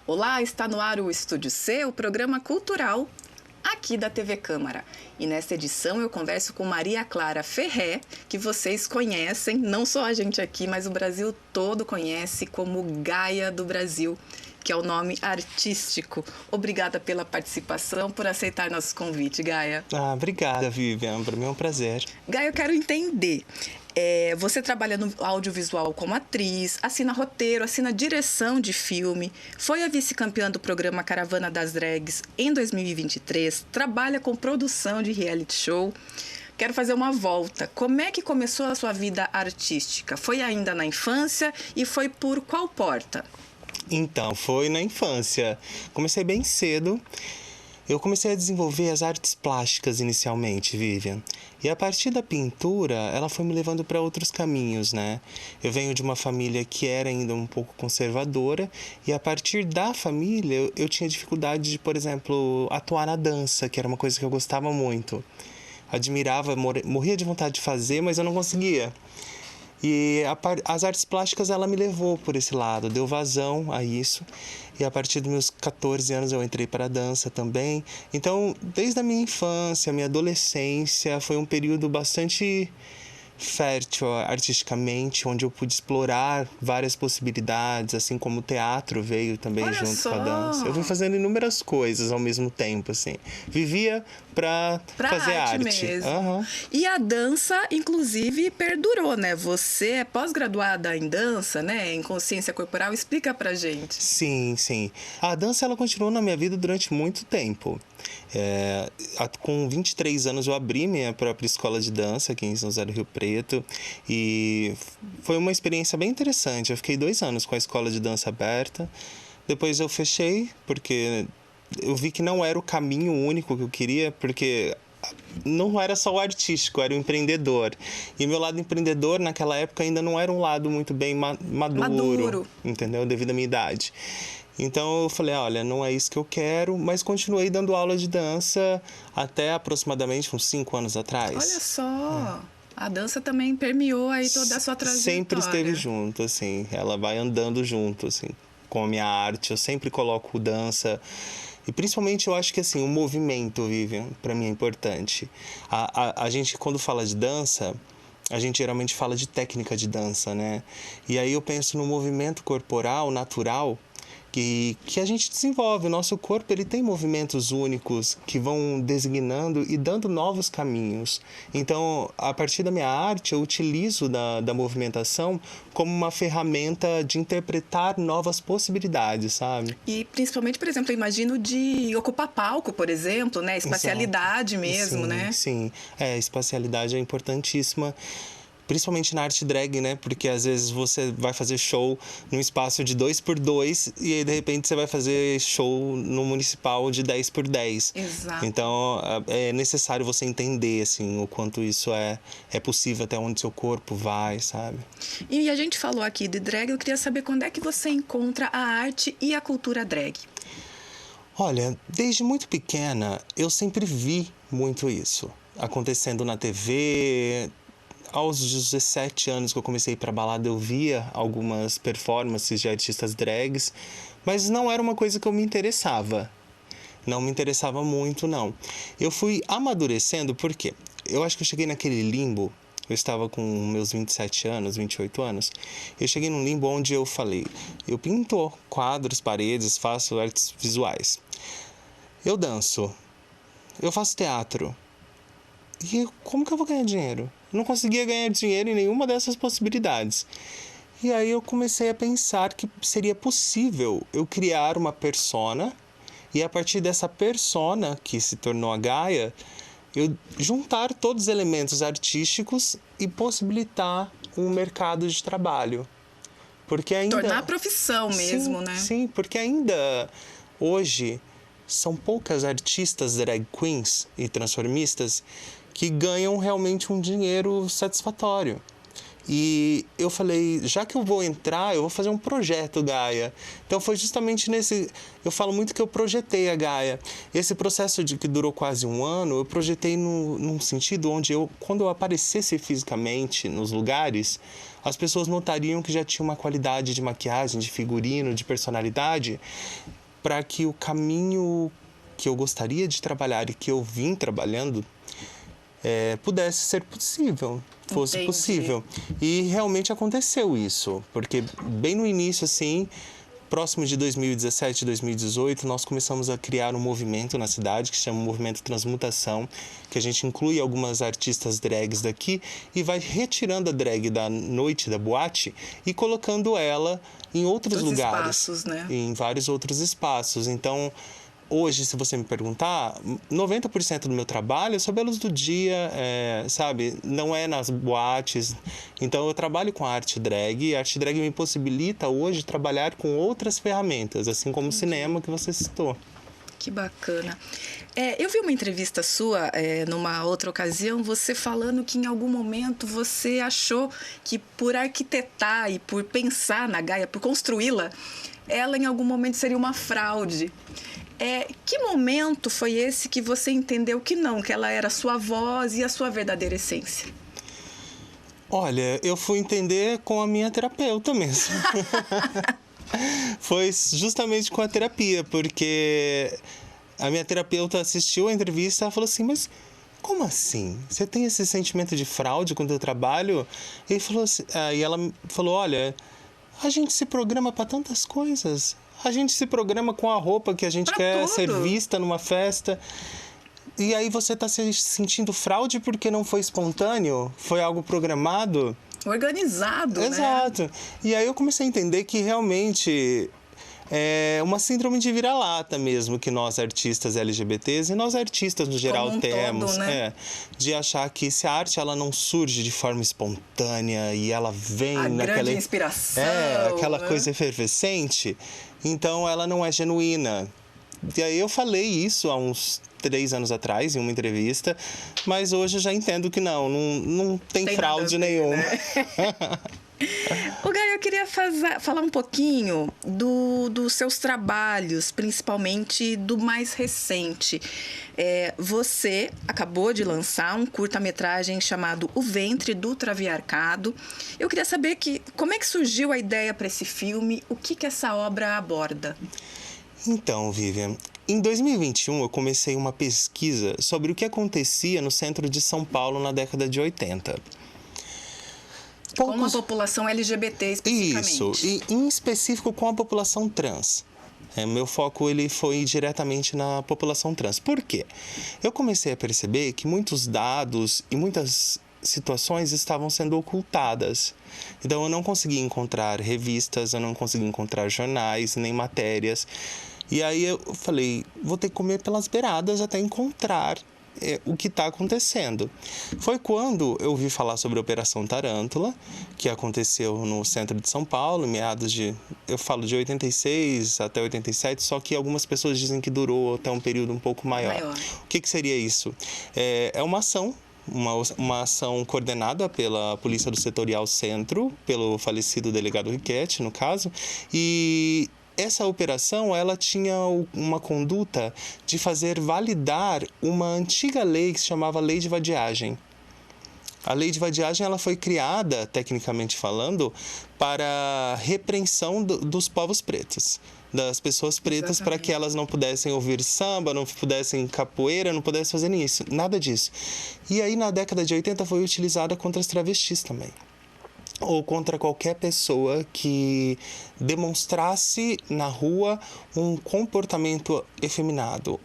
Olá, está no ar o Estúdio C, o programa cultural aqui da TV Câmara. E nesta edição eu converso com Maria Clara Ferré, que vocês conhecem, não só a gente aqui, mas o Brasil todo conhece como Gaia do Brasil, que é o nome artístico. Obrigada pela participação, por aceitar nosso convite, Gaia. Obrigada, Vivian. Para mim é um prazer. Gaia, eu quero entender. Você trabalha no audiovisual como atriz, assina roteiro, assina direção de filme, foi a vice-campeã do programa Caravana das Drags em 2023, trabalha com produção de reality show. Quero fazer uma volta. Como é que começou a sua vida artística? Foi ainda na infância e foi por qual porta? Então, foi na infância. Comecei bem cedo. Eu comecei a desenvolver as artes plásticas inicialmente, Vivian. E a partir da pintura, ela foi me levando para outros caminhos, né? Eu venho de uma família que era ainda um pouco conservadora. E a partir da família, eu tinha dificuldade de, por exemplo, atuar na dança, que era uma coisa que eu gostava muito. Admirava, morria de vontade de fazer, mas eu não conseguia. E as artes plásticas, ela me levou por esse lado, deu vazão a isso. E a partir dos meus 14 anos eu entrei para a dança também. Então, desde a minha infância, minha adolescência, foi um período bastante fértil artisticamente, onde eu pude explorar várias possibilidades, assim como o teatro veio também junto com a dança. Eu fui fazendo inúmeras coisas ao mesmo tempo, assim. Vivia pra fazer arte mesmo. Uhum. E a dança, inclusive, perdurou, né? Você é pós-graduada em dança, né? Em consciência corporal. Explica pra gente. Sim, sim. A dança, ela continuou na minha vida durante muito tempo. Com 23 anos eu abri minha própria escola de dança aqui em São José do Rio Preto e foi uma experiência bem interessante. Eu fiquei 2 anos com a escola de dança aberta, depois eu fechei porque eu vi que não era o caminho único que eu queria, porque não era só o artístico, era o empreendedor. E meu lado empreendedor naquela época ainda não era um lado muito bem maduro, entendeu? Devido à minha idade. Então eu falei, olha, não é isso que eu quero, mas continuei dando aula de dança até aproximadamente uns 5 anos atrás. Olha só, a dança também permeou aí toda a sua trajetória. Sempre esteve junto, assim, ela vai andando junto, assim, com a minha arte. Eu sempre coloco dança. E principalmente eu acho que assim, o movimento, Vivian, para mim é importante. A gente, quando fala de dança, a gente geralmente fala de técnica de dança, né? E aí eu penso no movimento corporal, natural, que a gente desenvolve. O nosso corpo, ele tem movimentos únicos que vão designando e dando novos caminhos. Então, a partir da minha arte, eu utilizo da movimentação como uma ferramenta de interpretar novas possibilidades, sabe? E principalmente, por exemplo, eu imagino de ocupar palco, por exemplo, né? Espacialidade mesmo, sim, né? Sim, espacialidade é importantíssima. Principalmente na arte drag, né? Porque às vezes você vai fazer show num espaço de 2x2 e aí de repente você vai fazer show no municipal de 10x10. Exato. Então é necessário você entender assim, o quanto isso é possível, até onde seu corpo vai, sabe? E a gente falou aqui de drag, eu queria saber quando é que você encontra a arte e a cultura drag. Olha, desde muito pequena eu sempre vi muito isso acontecendo na TV. Aos 17 anos que eu comecei a ir pra balada, eu via algumas performances de artistas drags, mas não era uma coisa que eu me interessava. Não me interessava muito, não. Eu fui amadurecendo porque eu acho que eu cheguei naquele limbo. Eu estava com meus 27 anos, 28 anos. Eu cheguei num limbo onde eu falei, eu pinto quadros, paredes, faço artes visuais. Eu danço. Eu faço teatro. E como que eu vou ganhar dinheiro? Eu não conseguia ganhar dinheiro em nenhuma dessas possibilidades. E aí eu comecei a pensar que seria possível eu criar uma persona e a partir dessa persona, que se tornou a Gaia, eu juntar todos os elementos artísticos e possibilitar um mercado de trabalho. Porque ainda... Tornar profissão mesmo, sim, né? Sim, porque ainda hoje são poucas artistas drag queens e transformistas que ganham realmente um dinheiro satisfatório. E eu falei, já que eu vou entrar, eu vou fazer um projeto Gaia. Então foi justamente nesse... Eu falo muito que eu projetei a Gaia. Esse processo que durou quase um ano, eu projetei num sentido onde quando eu aparecesse fisicamente nos lugares, as pessoas notariam que já tinha uma qualidade de maquiagem, de figurino, de personalidade, para que o caminho que eu gostaria de trabalhar e que eu vim trabalhando pudesse ser possível, fosse Entendi. possível. E realmente aconteceu isso, porque bem no início, assim, próximo de 2017, 2018, nós começamos a criar um movimento na cidade que se chama Movimento Transmutação, que a gente inclui algumas artistas drags daqui e vai retirando a drag da noite, da boate, e colocando ela em outros lugares, espaços, né? em vários outros espaços. Então, hoje, se você me perguntar, 90% do meu trabalho é sob a luz do dia, sabe? Não é nas boates. Então, eu trabalho com a arte drag. E a arte drag me possibilita hoje trabalhar com outras ferramentas, assim como o cinema que você citou. Que bacana. Eu vi uma entrevista sua, numa outra ocasião, você falando que em algum momento você achou que por arquitetar e por pensar na Gaia, por construí-la, ela em algum momento seria uma fraude. Que momento foi esse que você entendeu que não, que ela era a sua voz e a sua verdadeira essência? Olha, eu fui entender com a minha terapeuta mesmo. Foi justamente com a terapia, porque a minha terapeuta assistiu a entrevista e falou assim, mas como assim? Você tem esse sentimento de fraude com o teu trabalho? E ela falou, olha, a gente se programa para tantas coisas. A gente se programa com a roupa que a gente quer ser vista numa festa. E aí você está se sentindo fraude porque não foi espontâneo? Foi algo programado? Organizado, né? Exato. E aí eu comecei a entender que realmente é uma síndrome de vira-lata mesmo que nós artistas LGBTs e nós artistas no geral temos, todo, né? de achar que se a arte ela não surge de forma espontânea e ela vem grande inspiração, aquela né? coisa efervescente, então ela não é genuína. E aí eu falei isso há uns 3 anos atrás, em uma entrevista, mas hoje eu já entendo que não tem fraude nenhuma. Né? Gaia, eu queria falar um pouquinho dos seus trabalhos, principalmente do mais recente. Você acabou de lançar um curta-metragem chamado O Ventre do Traviarcado. Eu queria saber como é que surgiu a ideia para esse filme, o que essa obra aborda? Então, Vivian, em 2021 eu comecei uma pesquisa sobre o que acontecia no centro de São Paulo na década de 80. Com a população LGBT especificamente. Isso, e em específico com a população trans. Meu foco ele foi diretamente na população trans. Por quê? Eu comecei a perceber que muitos dados e muitas situações estavam sendo ocultadas. Então eu não conseguia encontrar revistas, eu não conseguia encontrar jornais, nem matérias. E aí eu falei, vou ter que comer pelas beiradas até encontrar o que está acontecendo. Foi quando eu ouvi falar sobre a Operação Tarântula, que aconteceu no centro de São Paulo, eu falo de 86 até 87, só que algumas pessoas dizem que durou até um período um pouco maior. O que seria isso? É uma ação, uma ação coordenada pela Polícia do Setorial Centro, pelo falecido delegado Riquetti, no caso, e essa operação ela tinha uma conduta de fazer validar uma antiga lei que se chamava Lei de Vadiagem. A Lei de Vadiagem ela foi criada, tecnicamente falando, para repreensão dos povos pretos, das pessoas pretas, para que elas não pudessem ouvir samba, não pudessem capoeira, não pudessem fazer isso, nada disso. E aí na década de 80 foi utilizada contra as travestis também, ou contra qualquer pessoa que demonstrasse na rua um comportamento afeminado.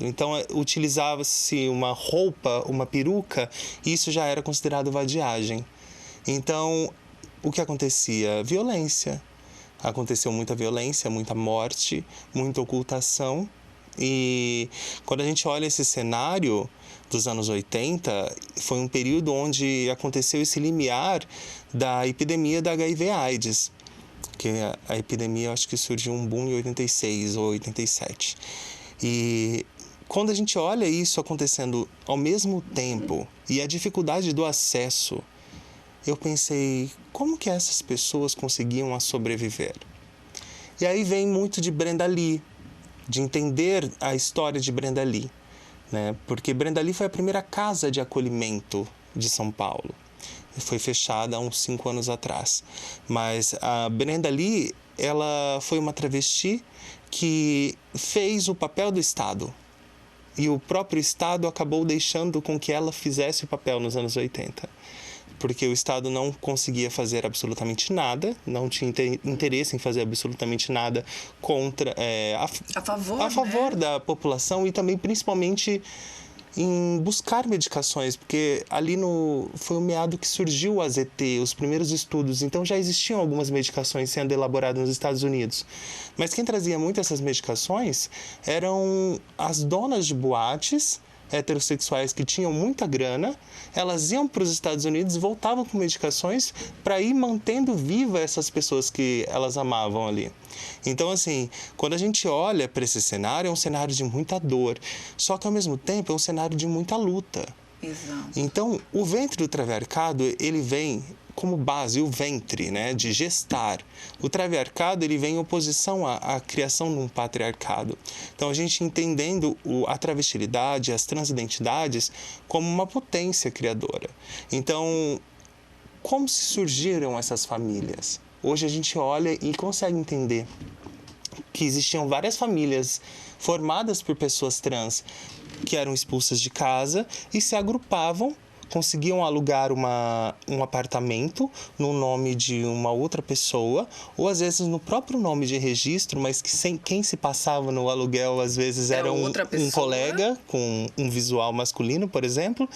Então, utilizava-se uma roupa, uma peruca, e isso já era considerado vadiagem. Então, o que acontecia? Violência. Aconteceu muita violência, muita morte, muita ocultação. E quando a gente olha esse cenário dos anos 80, foi um período onde aconteceu esse limiar da epidemia da HIV/AIDS, que a epidemia acho que surgiu um boom em 86 ou 87. E quando a gente olha isso acontecendo ao mesmo tempo e a dificuldade do acesso eu pensei, como que essas pessoas conseguiam sobreviver? E aí vem muito de Brenda Lee, de entender a história de Brenda Lee, né? Porque Brenda Lee foi a primeira casa de acolhimento de São Paulo. Foi fechada há uns 5 anos atrás. Mas a Brenda Lee, ela foi uma travesti que fez o papel do Estado. E o próprio Estado acabou deixando com que ela fizesse o papel nos anos 80. Porque o Estado não conseguia fazer absolutamente nada, não tinha interesse em fazer absolutamente nada contra, a favor né? da população e também, principalmente, em buscar medicações, porque ali foi o meado que surgiu o AZT, os primeiros estudos, então já existiam algumas medicações sendo elaboradas nos Estados Unidos. Mas quem trazia muito essas medicações eram as donas de boates heterossexuais que tinham muita grana, elas iam para os Estados Unidos e voltavam com medicações para ir mantendo viva essas pessoas que elas amavam ali. Então, assim, quando a gente olha para esse cenário, é um cenário de muita dor, só que ao mesmo tempo é um cenário de muita luta. Exato. Então, o ventre do traviarcado, ele vem como base, o ventre, né, de gestar. O traviarcado, ele vem em oposição à criação de um patriarcado. Então, a gente entendendo a travestilidade, as transidentidades, como uma potência criadora. Então, como se surgiram essas famílias? Hoje a gente olha e consegue entender que existiam várias famílias formadas por pessoas trans que eram expulsas de casa e se agrupavam, conseguiam alugar um apartamento no nome de uma outra pessoa, ou às vezes no próprio nome de registro, mas que quem se passava no aluguel às vezes era um colega com um visual masculino, por exemplo.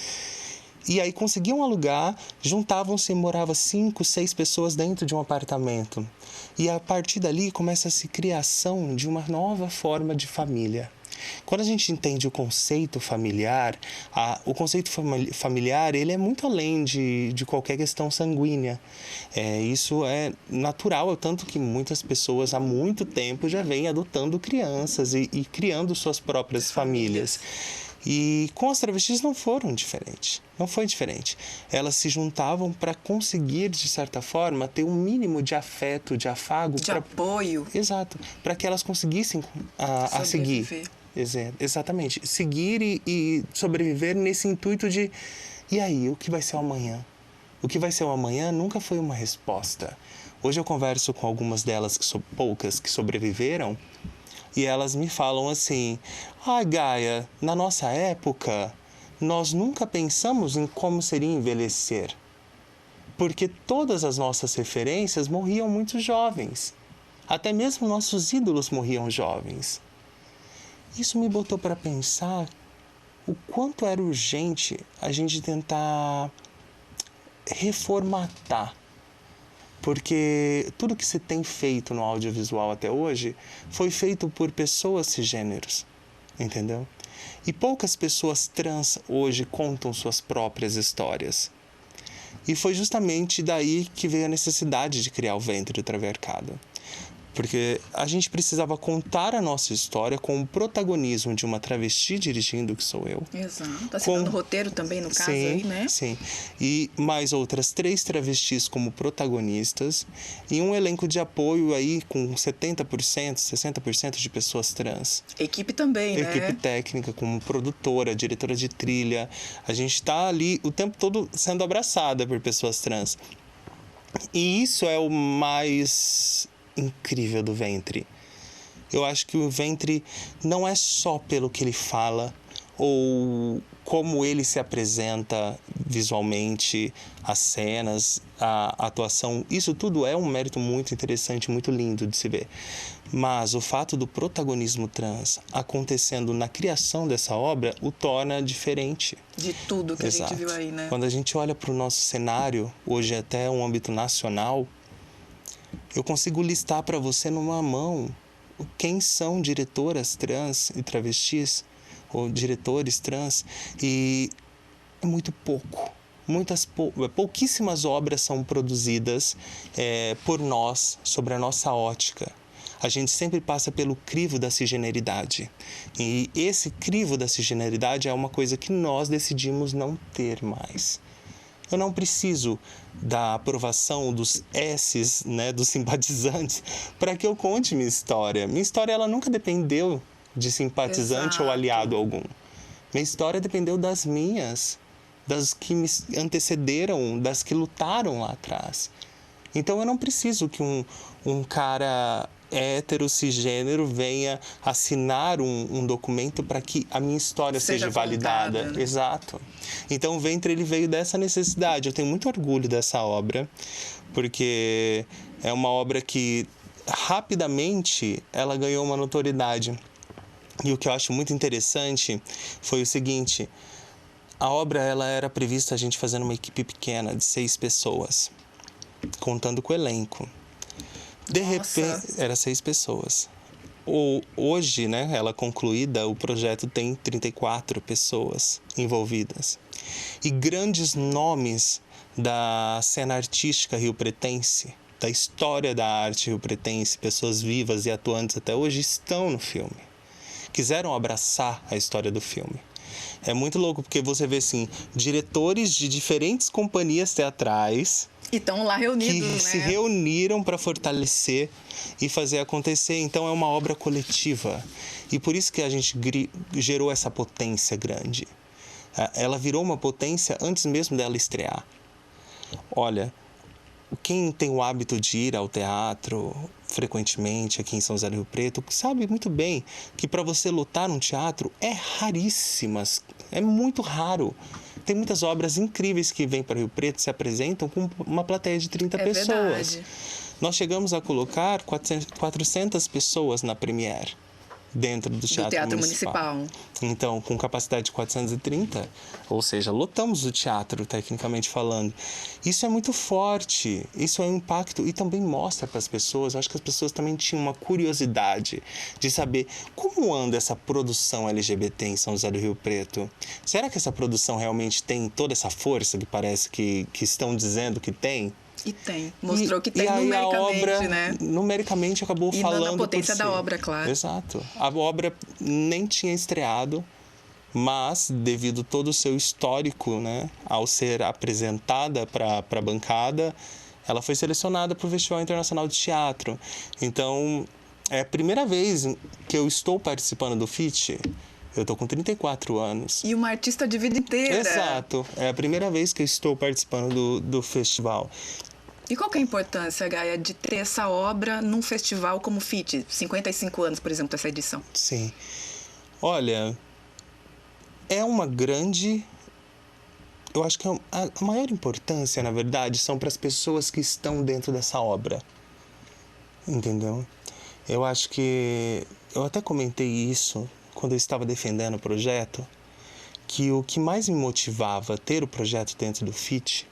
E aí conseguiam alugar, juntavam-se e moravam 5, 6 pessoas dentro de um apartamento. E a partir dali começa-se a criação de uma nova forma de família. Quando a gente entende o conceito familiar, o conceito familiar ele é muito além de qualquer questão sanguínea. Isso é natural, tanto que muitas pessoas há muito tempo já vêm adotando crianças e criando suas próprias famílias. E com as travestis não foram diferentes. Não foi diferente. Elas se juntavam para conseguir, de certa forma, ter um mínimo de afeto, de afago. De apoio. Exato. Para que elas conseguissem a seguir. Exatamente. Seguir e sobreviver nesse intuito de... E aí, o que vai ser o amanhã? O que vai ser o amanhã nunca foi uma resposta. Hoje eu converso com algumas delas, poucas, que sobreviveram, e elas me falam assim, Gaia, na nossa época, nós nunca pensamos em como seria envelhecer. Porque todas as nossas referências morriam muito jovens. Até mesmo nossos ídolos morriam jovens. Isso me botou para pensar o quanto era urgente a gente tentar reformatar. Porque tudo que se tem feito no audiovisual até hoje foi feito por pessoas cisgêneros, entendeu? E poucas pessoas trans hoje contam suas próprias histórias. E foi justamente daí que veio a necessidade de criar o Ventre do Traviarcado. Porque a gente precisava contar a nossa história com o protagonismo de uma travesti dirigindo, que sou eu. Exato. Assinando o roteiro também, no caso, sim, aí, né? Sim. E mais outras 3 travestis como protagonistas e um elenco de apoio aí com 70%, 60% de pessoas trans. Equipe também, né? Equipe técnica, como produtora, diretora de trilha. A gente está ali o tempo todo sendo abraçada por pessoas trans. E isso é o mais incrível do Ventre. Eu acho que o Ventre não é só pelo que ele fala ou como ele se apresenta visualmente, as cenas, a atuação. Isso tudo é um mérito muito interessante, muito lindo de se ver. Mas o fato do protagonismo trans acontecendo na criação dessa obra o torna diferente. De tudo que Exato. A gente viu aí, né? Quando a gente olha para o nosso cenário, hoje até um âmbito nacional, eu consigo listar para você numa mão quem são diretoras trans e travestis, ou diretores trans, e é muito pouco. Pouquíssimas obras são produzidas por nós, sobre a nossa ótica. A gente sempre passa pelo crivo da cisgeneridade. E esse crivo da cisgeneridade é uma coisa que nós decidimos não ter mais. Eu não preciso da aprovação dos S's, né, dos simpatizantes, para que eu conte minha história. Minha história ela nunca dependeu de simpatizante ou aliado algum. Minha história dependeu das minhas, das que me antecederam, das que lutaram lá atrás. Então eu não preciso que um cara hétero, cisgênero, venha assinar um documento para que a minha história seja validada. Contada, né? Exato. Então o Ventre ele veio dessa necessidade. Eu tenho muito orgulho dessa obra, porque é uma obra que rapidamente ela ganhou uma notoriedade. E o que eu acho muito interessante foi o seguinte: a obra ela era prevista a gente fazendo uma equipe pequena de 6 pessoas, contando com o elenco. De repente, era 6 pessoas. Hoje, né, ela concluída, o projeto tem 34 pessoas envolvidas. E grandes nomes da cena artística riopretense, da história da arte riopretense, pessoas vivas e atuantes até hoje, estão no filme. Quiseram abraçar a história do filme. É muito louco, porque você vê, assim, diretores de diferentes companhias teatrais e estão lá reunidos, que né? se reuniram para fortalecer e fazer acontecer. Então é uma obra coletiva. E por isso que a gente gerou essa potência grande. Ela virou uma potência antes mesmo dela estrear. Olha, quem tem o hábito de ir ao teatro frequentemente aqui em São José do Rio Preto sabe muito bem que para você lotar um teatro é raríssimas, é muito raro. Tem muitas obras incríveis que vêm para Rio Preto, se apresentam com uma plateia de 30 pessoas. Verdade. Nós chegamos a colocar 400 pessoas na premiere, dentro do Teatro Municipal. Então, com capacidade de 430, ou seja, lotamos o teatro, tecnicamente falando. Isso é muito forte, isso é um impacto e também mostra para as pessoas, acho que as pessoas também tinham uma curiosidade de saber como anda essa produção LGBT em São José do Rio Preto. Será que essa produção realmente tem toda essa força que parece que estão dizendo que tem? E tem. Mostrou que tem e aí numericamente, a obra, né? numericamente acabou e falando na potência por da si. obra, claro. Exato. A obra nem tinha estreado, mas devido todo o seu histórico, né, ao ser apresentada para a bancada, ela foi selecionada para o Festival Internacional de Teatro. Então, é a primeira vez que eu estou participando do FIT. Eu estou com 34 anos. E uma artista de vida inteira. Exato. É a primeira vez que eu estou participando do festival. E qual que é a importância, Gaia, de ter essa obra num festival como o FIT? 55 anos, por exemplo, dessa edição. Sim. Olha, é uma grande... Eu acho que a maior importância, na verdade, são para as pessoas que estão dentro dessa obra. Entendeu? Eu acho que... Eu até comentei isso quando eu estava defendendo o projeto, que o que mais me motivava a ter o projeto dentro do FIT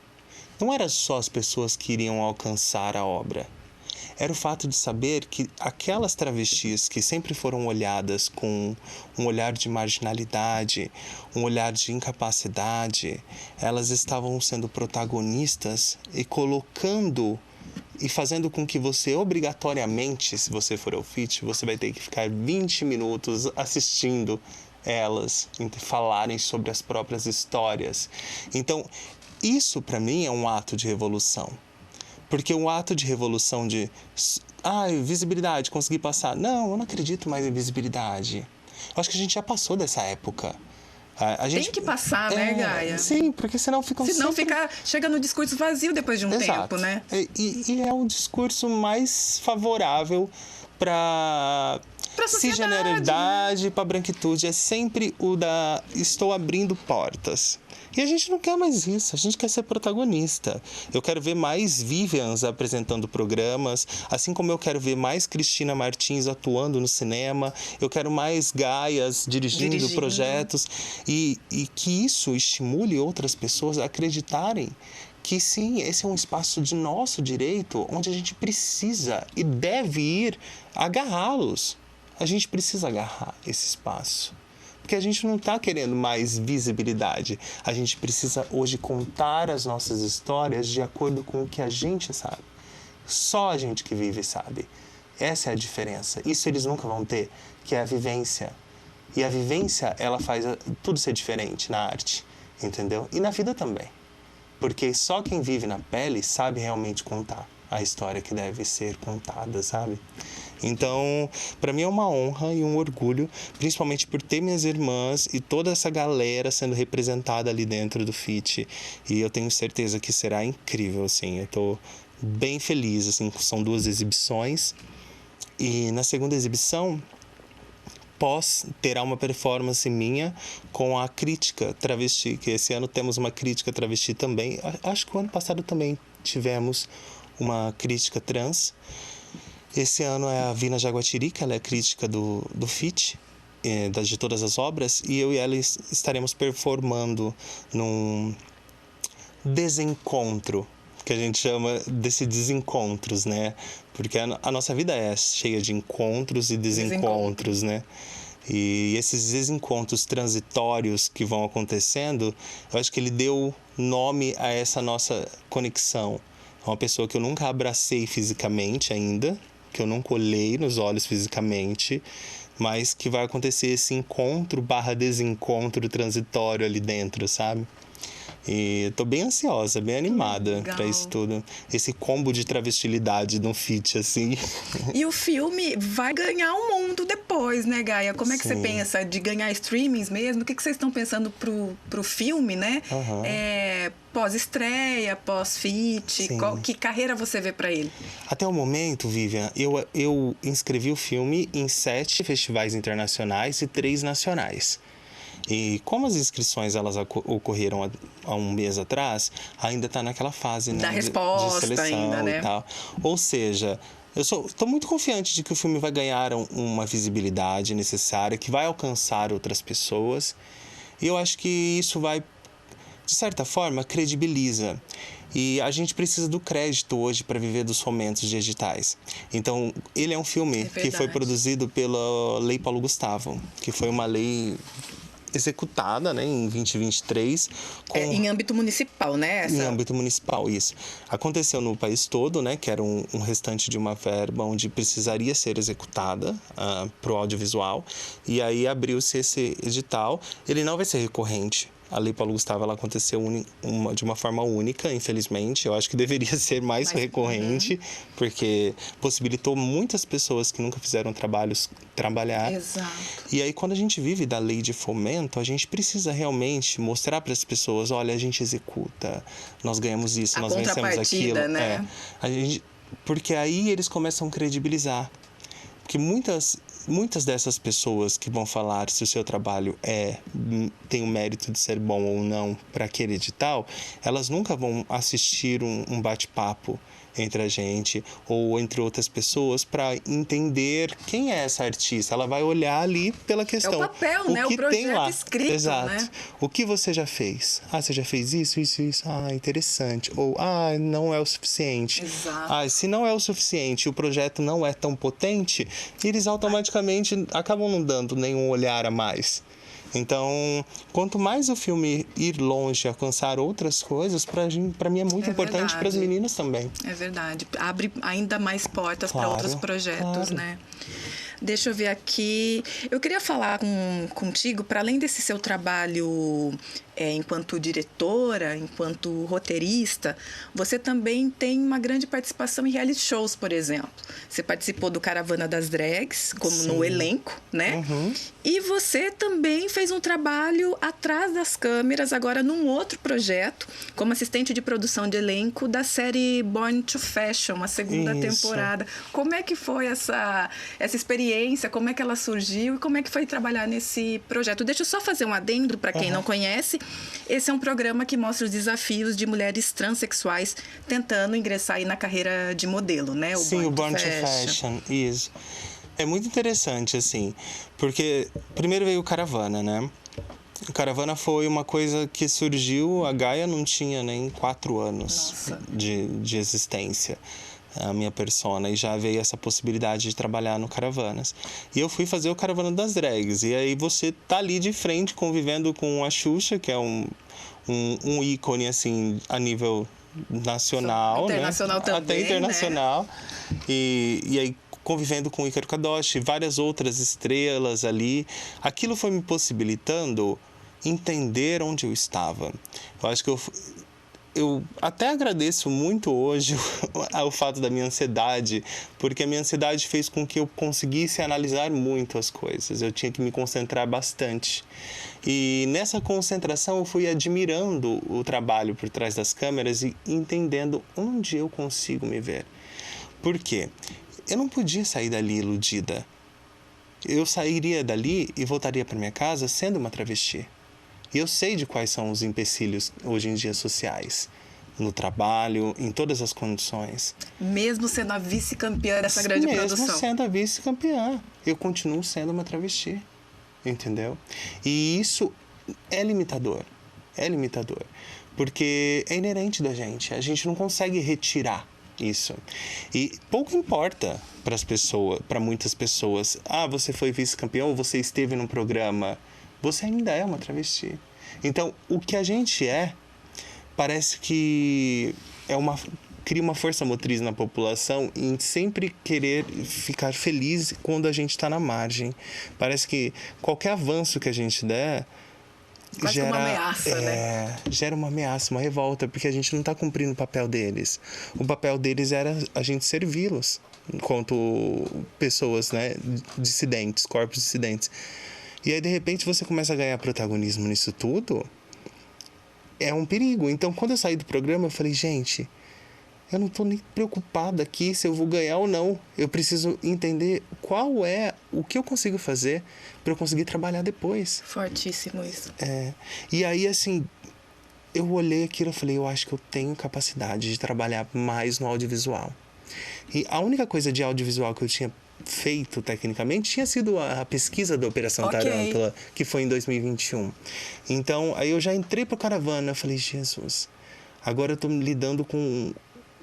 não era só as pessoas que iriam alcançar a obra. Era o fato de saber que aquelas travestis que sempre foram olhadas com um olhar de marginalidade, um olhar de incapacidade, elas estavam sendo protagonistas e colocando e fazendo com que você obrigatoriamente, se você for ao FIT, você vai ter que ficar 20 minutos assistindo elas falarem sobre as próprias histórias. Então, isso para mim é um ato de revolução. Porque um ato de revolução de... visibilidade, consegui passar. Não, eu não acredito mais em visibilidade. Eu acho que a gente já passou dessa época. Tem que passar, né, Gaia? Sim, porque senão ficam chega no discurso vazio depois de um tempo, né? E é o discurso mais favorável para cisgeneridade, para branquitude. É sempre o da estou abrindo portas. E a gente não quer mais isso, a gente quer ser protagonista. Eu quero ver mais Vivians apresentando programas, assim como eu quero ver mais Cristina Martins atuando no cinema, eu quero mais Gaias dirigindo projetos e que isso estimule outras pessoas a acreditarem que sim, esse é um espaço de nosso direito, onde a gente precisa e deve ir agarrá-los. A gente precisa agarrar esse espaço. Porque a gente não está querendo mais visibilidade. A gente precisa hoje contar as nossas histórias de acordo com o que a gente sabe. Só a gente que vive sabe. Essa é a diferença. Isso eles nunca vão ter, que é a vivência. E a vivência, ela faz tudo ser diferente na arte, entendeu? E na vida também. porque só quem vive na pele sabe realmente contar a história que deve ser contada, sabe? Então, para mim é uma honra e um orgulho, principalmente por ter minhas irmãs e toda essa galera sendo representada ali dentro do FIT. E eu tenho certeza que será incrível, assim. Eu tô bem feliz, assim, são 2 exibições. E na segunda exibição, terá uma performance minha com a crítica travesti, que esse ano temos uma crítica travesti também. Acho que o ano passado também tivemos uma crítica trans. Esse ano é a Vina Jaguatiri, que ela é crítica do FIT, de todas as obras, e eu e ela estaremos performando num desencontro, que a gente chama desses desencontros, né? Porque a nossa vida é cheia de encontros e desencontros, né? E esses desencontros transitórios que vão acontecendo, eu acho que ele deu nome a essa nossa conexão. É uma pessoa que eu nunca abracei fisicamente ainda, que eu nunca olhei nos olhos fisicamente, mas que vai acontecer esse encontro/desencontro transitório ali dentro, sabe? E tô bem ansiosa, bem animada para isso tudo. Esse combo de travestilidade no FIT, assim. E o filme vai ganhar um mundo depois, né, Gaia? Como é que você pensa de ganhar streamings mesmo? O que vocês estão pensando pro filme, né? Pós-estreia, pós-FIT? Que carreira você vê para ele? Até o momento, Vivian, eu inscrevi o filme em 7 festivais internacionais e 3 nacionais. E como as inscrições elas ocorreram há um mês atrás, ainda está naquela fase, né, da resposta de seleção ainda, né? E tal. Ou seja, eu estou muito confiante de que o filme vai ganhar uma visibilidade necessária, que vai alcançar outras pessoas. E eu acho que isso vai, de certa forma, credibiliza. E a gente precisa do crédito hoje para viver dos fomentos digitais. Então, ele é um filme que foi produzido pela Lei Paulo Gustavo, que foi uma lei executada, né, em 2023. Em âmbito municipal, né? Em âmbito municipal, isso. Aconteceu no país todo, né, que era um restante de uma verba onde precisaria ser executada para o audiovisual. E aí abriu-se esse edital. Ele não vai ser recorrente. A Lei Paulo Gustavo, ela aconteceu de uma forma única, infelizmente. Eu acho que deveria ser mais recorrente, porque possibilitou muitas pessoas que nunca fizeram trabalhar. Exato. E aí, quando a gente vive da lei de fomento, a gente precisa realmente mostrar para as pessoas, olha, a gente executa, nós ganhamos isso, nós vencemos aquilo. Né? Porque aí eles começam a credibilizar. Porque muitas dessas pessoas que vão falar se o seu trabalho tem o mérito de ser bom ou não para aquele edital, elas nunca vão assistir um bate-papo entre a gente ou entre outras pessoas para entender quem é essa artista. Ela vai olhar ali pela questão. É o papel, né? O projeto tem lá. Escrito, Exato. Né? O que você já fez? Você já fez isso, isso, isso. Interessante. Ou, não é o suficiente. Exato. Se não é o suficiente e o projeto não é tão potente, eles automaticamente acabam não dando nenhum olhar a mais. Então, quanto mais o filme ir longe, alcançar outras coisas, para mim é muito importante, para as meninas também. É verdade. Abre ainda mais portas para outros projetos, né? Deixa eu ver aqui. Eu queria falar contigo, para além desse seu trabalho enquanto diretora, enquanto roteirista, você também tem uma grande participação em reality shows, por exemplo. Você participou do Caravana das Drags, como no elenco, né? E você também fez um trabalho atrás das câmeras, agora num outro projeto, como assistente de produção de elenco da série Born to Fashion, a segunda temporada. Como é que foi essa experiência? Como é que ela surgiu? E como é que foi trabalhar nesse projeto? Deixa eu só fazer um adendo para quem não conhece. Esse é um programa que mostra os desafios de mulheres transexuais tentando ingressar aí na carreira de modelo, né? O Born to Fashion. Isso. É muito interessante, assim, porque primeiro veio o Caravana, né? O Caravana foi uma coisa que surgiu, a Gaia não tinha nem 4 anos de existência, a minha persona, e já veio essa possibilidade de trabalhar no Caravanas. E eu fui fazer o Caravana das Drags, e aí você tá ali de frente convivendo com a Xuxa, que é um ícone, assim, a nível nacional, internacional, né? Também, até internacional, né? E aí convivendo com o Ícaro Kadoshi, várias outras estrelas ali. Aquilo foi me possibilitando entender onde eu estava. Eu acho que eu até agradeço muito hoje o fato da minha ansiedade, porque a minha ansiedade fez com que eu conseguisse analisar muito as coisas. Eu tinha que me concentrar bastante. E nessa concentração eu fui admirando o trabalho por trás das câmeras e entendendo onde eu consigo me ver. Por quê? Eu não podia sair dali iludida. Eu sairia dali e voltaria para minha casa sendo uma travesti. E eu sei de quais são os empecilhos hoje em dia sociais, no trabalho, em todas as condições. Mesmo sendo a vice-campeã dessa grande produção. Mesmo sendo a vice-campeã, eu continuo sendo uma travesti, entendeu? E isso é limitador, porque é inerente da gente, a gente não consegue retirar isso. E pouco importa para as pessoas, para muitas pessoas, você foi vice-campeão, você esteve num programa, você ainda é uma travesti. Então, o que a gente parece que cria uma força motriz na população em sempre querer ficar feliz quando a gente está na margem. Parece que qualquer avanço que a gente der gera uma ameaça, né? Gera uma ameaça, uma revolta, porque a gente não está cumprindo o papel deles. O papel deles era a gente servi-los enquanto pessoas, né, dissidentes, corpos dissidentes. E aí, de repente, você começa a ganhar protagonismo nisso tudo. É um perigo. Então, quando eu saí do programa, eu falei, gente, eu não estou nem preocupada aqui se eu vou ganhar ou não. Eu preciso entender o que eu consigo fazer para eu conseguir trabalhar depois. Fortíssimo isso. E aí, assim, eu olhei aquilo e falei, eu acho que eu tenho capacidade de trabalhar mais no audiovisual. E a única coisa de audiovisual que eu tinha feito tecnicamente tinha sido a pesquisa da Operação Tarântula, que foi em 2021. Então, aí eu já entrei pro Caravana, eu falei, Jesus, agora eu tô lidando com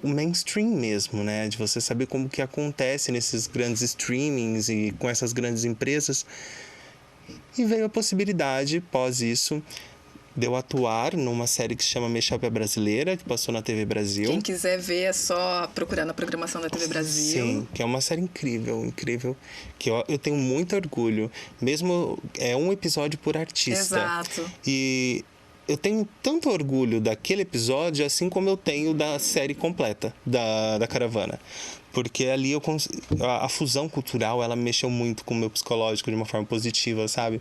o mainstream mesmo, né? De você saber como que acontece nesses grandes streamings e com essas grandes empresas. E veio a possibilidade, pós isso, de eu atuar numa série que se chama Mashup Brasileira, que passou na TV Brasil. Quem quiser ver é só procurar na programação da TV Brasil. Sim, que é uma série incrível, que eu tenho muito orgulho. Mesmo é um episódio por artista. Exato. E eu tenho tanto orgulho daquele episódio, assim como eu tenho da série completa da Caravana. Porque ali a fusão cultural, ela mexeu muito com o meu psicológico de uma forma positiva, sabe?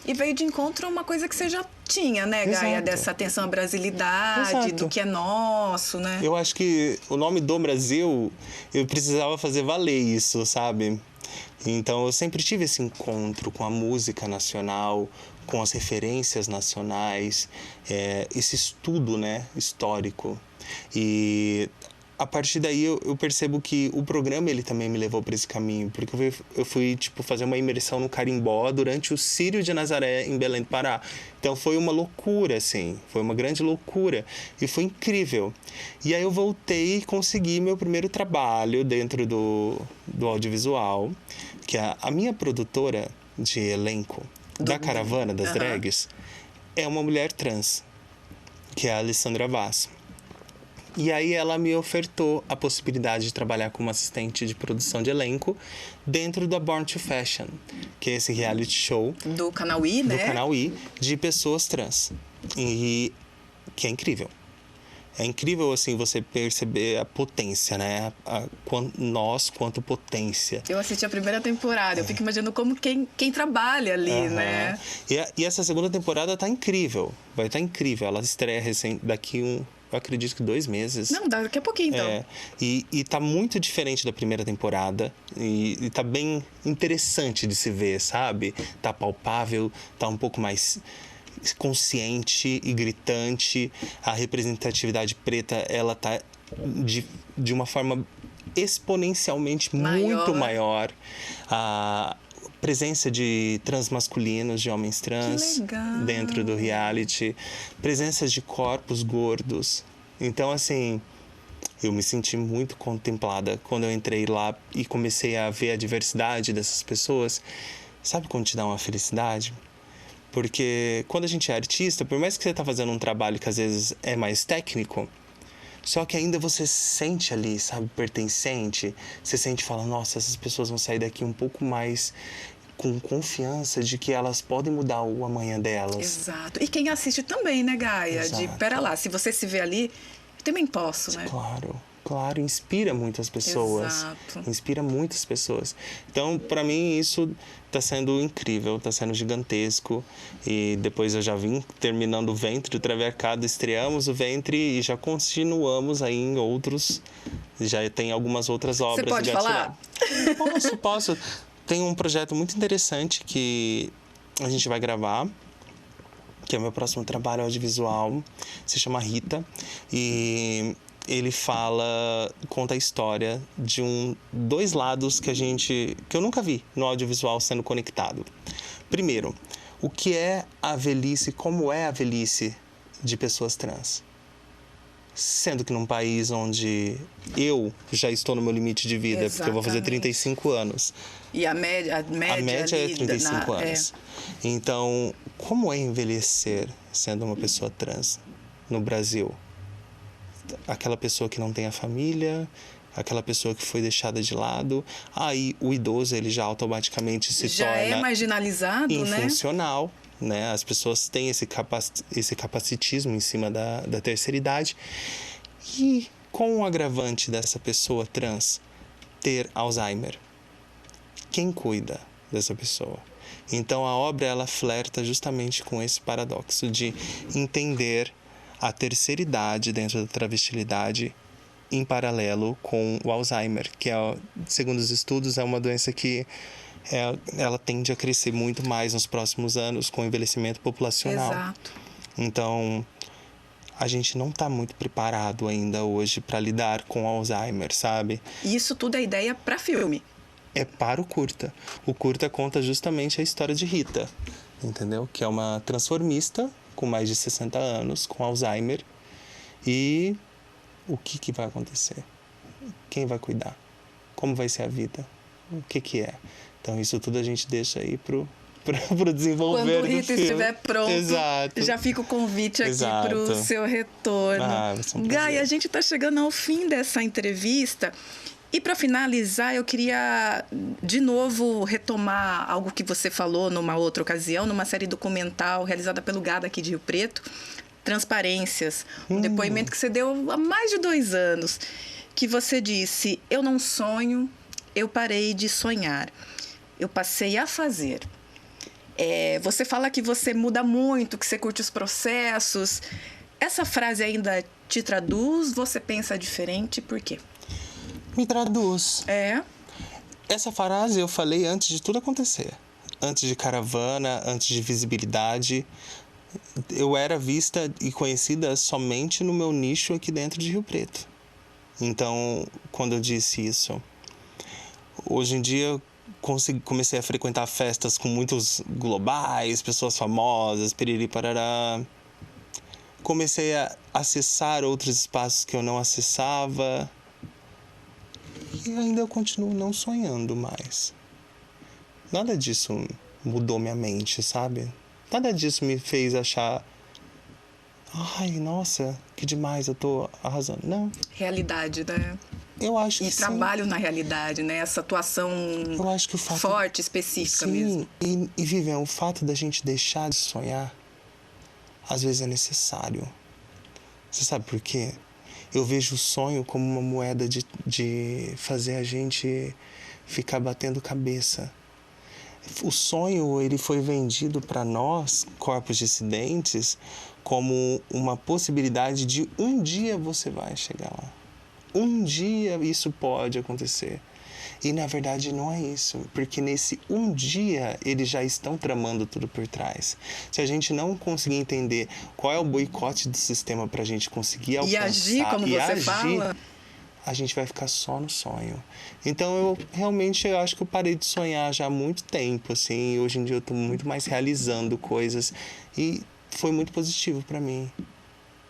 E veio de encontro a uma coisa que você já tinha, né, Gaia? Exato. Dessa atenção à brasilidade, Exato. do que é nosso, né? Eu acho que o nome do Brasil, eu precisava fazer valer isso, sabe? Então, eu sempre tive esse encontro com a música nacional, com as referências nacionais, esse estudo, né, histórico. E a partir daí eu percebo que o programa ele também me levou para esse caminho, porque eu fui tipo fazer uma imersão no carimbó durante o Círio de Nazaré em Belém do Pará. Então foi uma loucura, assim, foi uma grande loucura e foi incrível. E aí eu voltei e consegui meu primeiro trabalho dentro do audiovisual, que a minha produtora de elenco da Caravana das Drags é uma mulher trans, que é a Alessandra Vaz. E aí ela me ofertou a possibilidade de trabalhar como assistente de produção de elenco dentro da Born to Fashion, que é esse reality show do Canal I, né? Do Canal I, de pessoas trans. E que é incrível. É incrível, assim, você perceber a potência, né? Nós, quanto potência. Eu assisti a primeira temporada, eu fico imaginando como quem trabalha ali, né? E essa segunda temporada tá incrível. Vai estar incrível. Ela estreia daqui eu acredito que 2 meses. Não, daqui a pouquinho, então. E tá muito diferente da primeira temporada. E tá bem interessante de se ver, sabe? Tá palpável, tá um pouco mais consciente e gritante. A representatividade preta, ela tá de uma forma exponencialmente muito maior. A presença de transmasculinos, de homens trans dentro do reality, presença de corpos gordos. Então, assim, eu me senti muito contemplada quando eu entrei lá e comecei a ver a diversidade dessas pessoas. Sabe quando te dá uma felicidade? Porque quando a gente é artista, por mais que você tá fazendo um trabalho que às vezes é mais técnico, só que ainda você se sente ali, sabe, pertencente. Você sente e fala, nossa, essas pessoas vão sair daqui um pouco mais com confiança de que elas podem mudar o amanhã delas. Exato. E quem assiste também, né, Gaia? Exato. Pera lá, se você se vê ali, também posso, né? Claro, inspira muitas pessoas. Exato. Inspira muitas pessoas. Então, para mim, isso está sendo incrível, está sendo gigantesco. E depois eu já vim terminando o Ventre do Travercado, estreamos o Ventre e já continuamos aí em outros. Já tem algumas outras obras. Você pode falar? Posso. Tem um projeto muito interessante que a gente vai gravar, que é o meu próximo trabalho audiovisual, se chama Rita, e ele conta a história de dois lados que eu nunca vi no audiovisual sendo conectado. Primeiro, o que é a velhice, como é a velhice de pessoas trans? Sendo que num país onde eu já estou no meu limite de vida, Exatamente. porque eu vou fazer 35 anos. E a média A média é 35 anos. Então, como é envelhecer sendo uma pessoa trans no Brasil? Aquela pessoa que não tem a família, aquela pessoa que foi deixada de lado. Aí o idoso, ele já automaticamente se já torna é marginalizado, infuncional, né? As pessoas têm esse capacitismo em cima da terceira idade. E com o agravante dessa pessoa trans ter Alzheimer, quem cuida dessa pessoa? Então a obra, ela flerta justamente com esse paradoxo de entender a terceira idade dentro da travestilidade em paralelo com o Alzheimer, que segundo os estudos é uma doença que ela tende a crescer muito mais nos próximos anos com o envelhecimento populacional. Exato. Então, a gente não está muito preparado ainda hoje para lidar com o Alzheimer, sabe? E isso tudo é ideia para filme. É para o curta. O curta conta justamente a história de Rita, entendeu? Que é uma transformista com mais de 60 anos, com Alzheimer. E o que vai acontecer? Quem vai cuidar? Como vai ser a vida? O que é? Então, isso tudo a gente deixa aí pro desenvolver do filme. Quando o Rita estiver pronto, Exato. já fica o convite aqui para o seu retorno. Vai ser um prazer. Gai, a gente está chegando ao fim dessa entrevista. E para finalizar, eu queria de novo retomar algo que você falou numa outra ocasião, numa série documental realizada pelo GAD aqui de Rio Preto, Transparências, um depoimento que você deu há mais de 2 anos, que você disse: eu não sonho, eu parei de sonhar, eu passei a fazer. Você fala que você muda muito, que você curte os processos. Essa frase ainda te traduz? Você pensa diferente? Por quê? Me traduz. Essa frase eu falei antes de tudo acontecer. Antes de caravana, antes de visibilidade. Eu era vista e conhecida somente no meu nicho aqui dentro de Rio Preto. Então, quando eu disse isso, hoje em dia eu comecei a frequentar festas com muitos globais, pessoas famosas, piriri parará. Comecei a acessar outros espaços que eu não acessava. E ainda eu continuo não sonhando mais. Nada disso mudou minha mente, sabe? Nada disso me fez achar: ai, nossa, que demais, eu tô arrasando. Não. Realidade, né? Eu acho que E trabalho na realidade, né? Essa atuação eu acho que o fato... forte, específica mesmo. E Vivian, o fato da gente deixar de sonhar, às vezes é necessário. Você sabe por quê? Eu vejo o sonho como uma moeda de fazer a gente ficar batendo cabeça. O sonho, ele foi vendido para nós, corpos dissidentes, como uma possibilidade de um dia você vai chegar lá. Um dia isso pode acontecer. E, na verdade, não é isso. Porque nesse um dia, eles já estão tramando tudo por trás. Se a gente não conseguir entender qual é o boicote do sistema para a gente conseguir alcançar... E agir, como você fala... a gente vai ficar só no sonho. Então, eu realmente acho que eu parei de sonhar já há muito tempo, assim. E hoje em dia eu estou muito mais realizando coisas. E foi muito positivo para mim.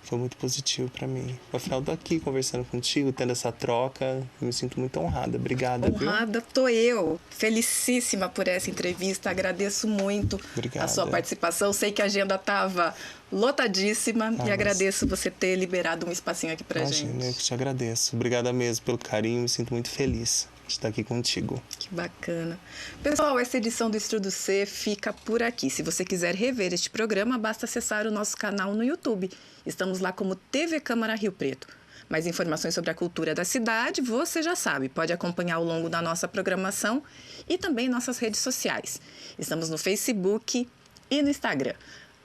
Foi muito positivo para mim. Afinal, estou aqui conversando contigo, tendo essa troca. Eu me sinto muito honrada. Obrigada, honrada, tô eu. Felicíssima por essa entrevista. Agradeço muito a sua participação. Sei que a agenda estava lotadíssima e agradeço você ter liberado um espacinho aqui pra gente. Eu que te agradeço. Obrigada mesmo pelo carinho. Me sinto muito feliz de estar aqui contigo. Que bacana. Pessoal, essa edição do Estudo C fica por aqui. Se você quiser rever este programa, basta acessar o nosso canal no YouTube. Estamos lá como TV Câmara Rio Preto. Mais informações sobre a cultura da cidade, você já sabe, pode acompanhar ao longo da nossa programação e também em nossas redes sociais. Estamos no Facebook e no Instagram.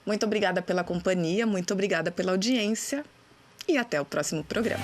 Muito obrigada pela companhia, muito obrigada pela audiência e até o próximo programa.